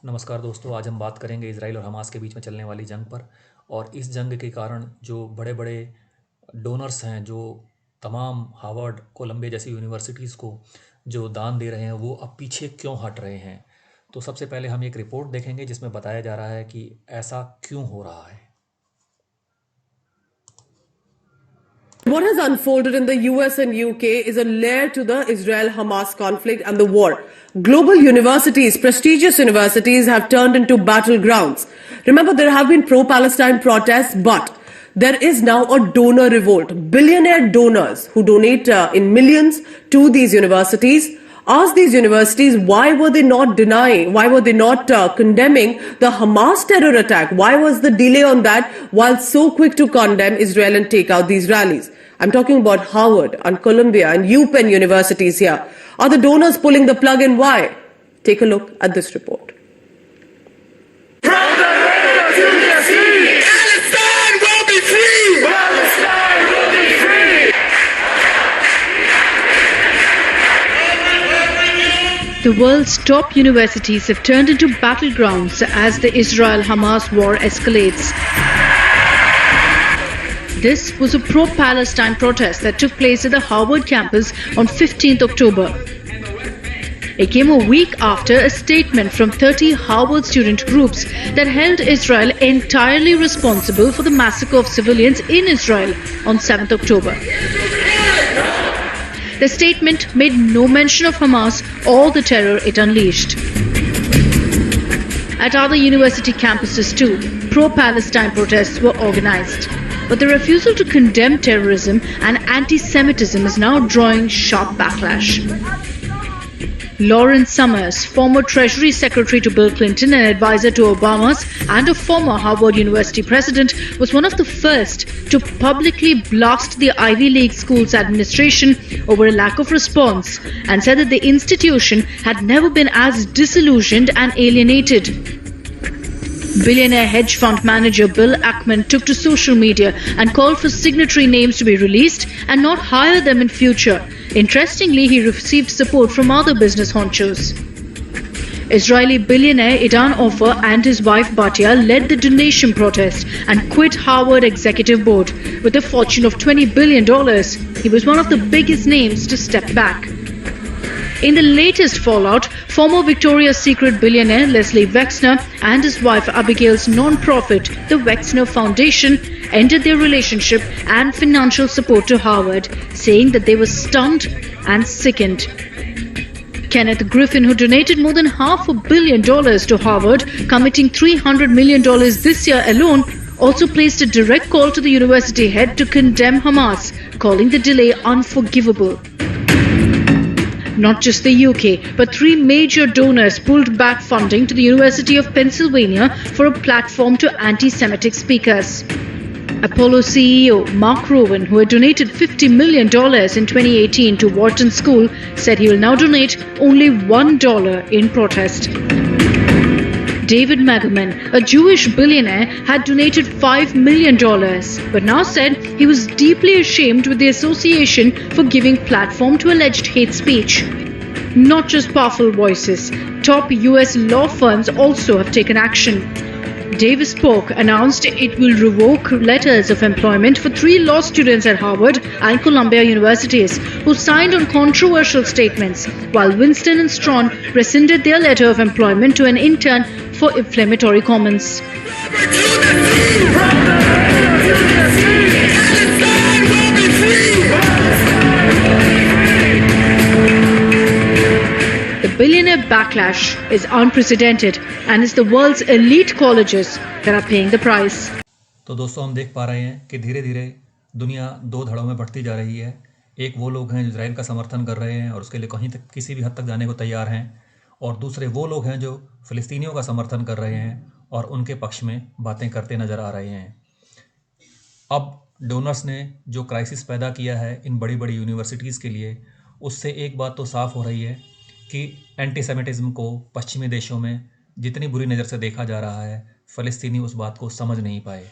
नमस्कार दोस्तों, आज हम बात करेंगे इज़राइल और हमास के बीच में चलने वाली जंग पर। और इस जंग के कारण जो बड़े बड़े डोनर्स हैं, जो तमाम हार्वर्ड कोलंबिया जैसी यूनिवर्सिटीज़ को जो दान दे रहे हैं, वो अब पीछे क्यों हट रहे हैं। तो सबसे पहले हम एक रिपोर्ट देखेंगे जिसमें बताया जा रहा है कि ऐसा क्यों हो रहा है। What has unfolded in the US and UK is a layer to the Israel-Hamas conflict and the war. Global universities, prestigious universities, have turned into battlegrounds. Remember, there have been pro-Palestine protests, but there is now a donor revolt. Billionaire donors who donate in millions to these universities ask these universities why were they not denying, why were they not condemning the Hamas terror attack? Why was the delay on that while so quick to condemn Israel and take out these rallies? I'm talking about Harvard and Columbia and UPenn universities here. Are the donors pulling the plug and why? Take a look at this report. Palestine will be free! Palestine will be free! The world's top universities have turned into battlegrounds as the Israel-Hamas war escalates. This was a pro-Palestine protest that took place at the Harvard campus on 15th October. It came a week after a statement from 30 Harvard student groups that held Israel entirely responsible for the massacre of civilians in Israel on 7th October. The statement made no mention of Hamas or the terror it unleashed. At other university campuses too, pro-Palestine protests were organized. But the refusal to condemn terrorism and anti-Semitism is now drawing sharp backlash. Lawrence Summers, former Treasury Secretary to Bill Clinton and advisor to Obama's, and a former Harvard University president, was one of the first to publicly blast the Ivy League school's administration over a lack of response and said that the institution had never been as disillusioned and alienated. Billionaire hedge fund manager Bill Ackman took to social media and called for signatory names to be released and not hire them in future. Interestingly, he received support from other business honchos. Israeli billionaire Idan Ofer and his wife Batia led the donation protest and quit Harvard executive board. With a fortune of $20 billion, he was one of the biggest names to step back. In the latest fallout, former Victoria's Secret billionaire Leslie Wexner and his wife Abigail's non-profit, the Wexner Foundation, ended their relationship and financial support to Harvard, saying that they were stunned and sickened. Kenneth Griffin, who donated more than $500 million to Harvard, committing $300 million this year alone, also placed a direct call to the university head to condemn Hamas, calling the delay unforgivable. Not just the UK, but 3 major donors pulled back funding to the University of Pennsylvania for a platform to anti-Semitic speakers. Apollo CEO Mark Rowan, who had donated $50 million in 2018 to Wharton School, said he will now donate only $1 in protest. David Magerman, a Jewish billionaire, had donated $5 million, but now said he was deeply ashamed with the association for giving platform to alleged hate speech. Not just powerful voices, top US law firms also have taken action. Davis Polk announced it will revoke letters of employment for 3 law students at Harvard and Columbia universities who signed on controversial statements, while Winston and Strawn rescinded their letter of employment to an intern for inflammatory comments. The billionaire backlash is unprecedented and it's the world's elite colleges that are paying the price. तो दोस्तों, हम देख पा रहे हैं कि धीरे धीरे दुनिया 2 धड़ों में बढ़ती जा रही है। एक वो लोग हैं जो इजराइल का समर्थन कर रहे हैं और उसके लिए कहीं तक किसी भी हद तक जाने को तैयार हैं, और दूसरे वो लोग हैं जो फ़िलिस्तीनियों का समर्थन कर रहे हैं और उनके पक्ष में बातें करते नज़र आ रहे हैं। अब डोनर्स ने जो क्राइसिस पैदा किया है इन बड़ी बड़ी यूनिवर्सिटीज़ के लिए, उससे एक बात तो साफ़ हो रही है कि एंटीसेमिटिज़म को पश्चिमी देशों में जितनी बुरी नज़र से देखा जा रहा है, फ़लस्तीनी उस बात को समझ नहीं पाए।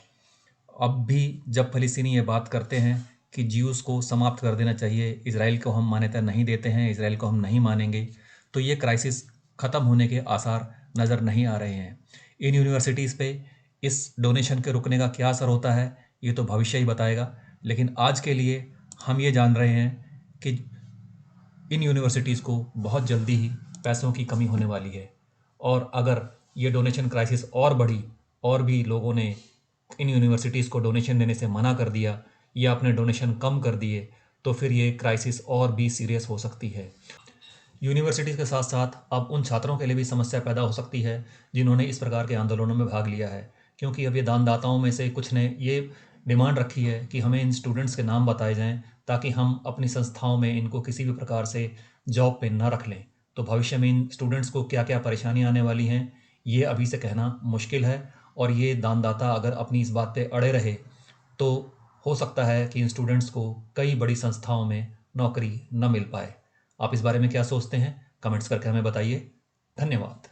अब भी जब फ़लस्तीनी ये बात करते हैं कि ज्यूज़ को समाप्त कर देना चाहिए, इजराइल को हम मान्यता नहीं देते हैं, इजराइल को हम नहीं मानेंगे, तो ये क्राइसिस ख़त्म होने के आसार नज़र नहीं आ रहे हैं। इन यूनिवर्सिटीज़ पे इस डोनेशन के रुकने का क्या असर होता है ये तो भविष्य ही बताएगा, लेकिन आज के लिए हम ये जान रहे हैं कि इन यूनिवर्सिटीज़ को बहुत जल्दी ही पैसों की कमी होने वाली है, और अगर ये डोनेशन क्राइसिस और बढ़ी और भी लोगों ने इन यूनिवर्सिटीज़ को डोनेशन देने से मना कर दिया या अपने डोनेशन कम कर दिए तो फिर ये क्राइसिस और भी सीरियस हो सकती है। यूनिवर्सिटीज़ के साथ साथ अब उन छात्रों के लिए भी समस्या पैदा हो सकती है जिन्होंने इस प्रकार के आंदोलनों में भाग लिया है, क्योंकि अब ये दानदाताओं में से कुछ ने ये डिमांड रखी है कि हमें इन स्टूडेंट्स के नाम बताए जाएं ताकि हम अपनी संस्थाओं में इनको किसी भी प्रकार से जॉब पे ना रख लें। तो भविष्य में इन स्टूडेंट्स को क्या क्या परेशानियाँ आने वाली हैं ये अभी से कहना मुश्किल है, और ये दानदाता अगर अपनी इस बात पे अड़े रहे तो हो सकता है कि इन स्टूडेंट्स को कई बड़ी संस्थाओं में नौकरी न मिल पाए। आप इस बारे में क्या सोचते हैं? कमेंट्स करके हमें बताइए। धन्यवाद।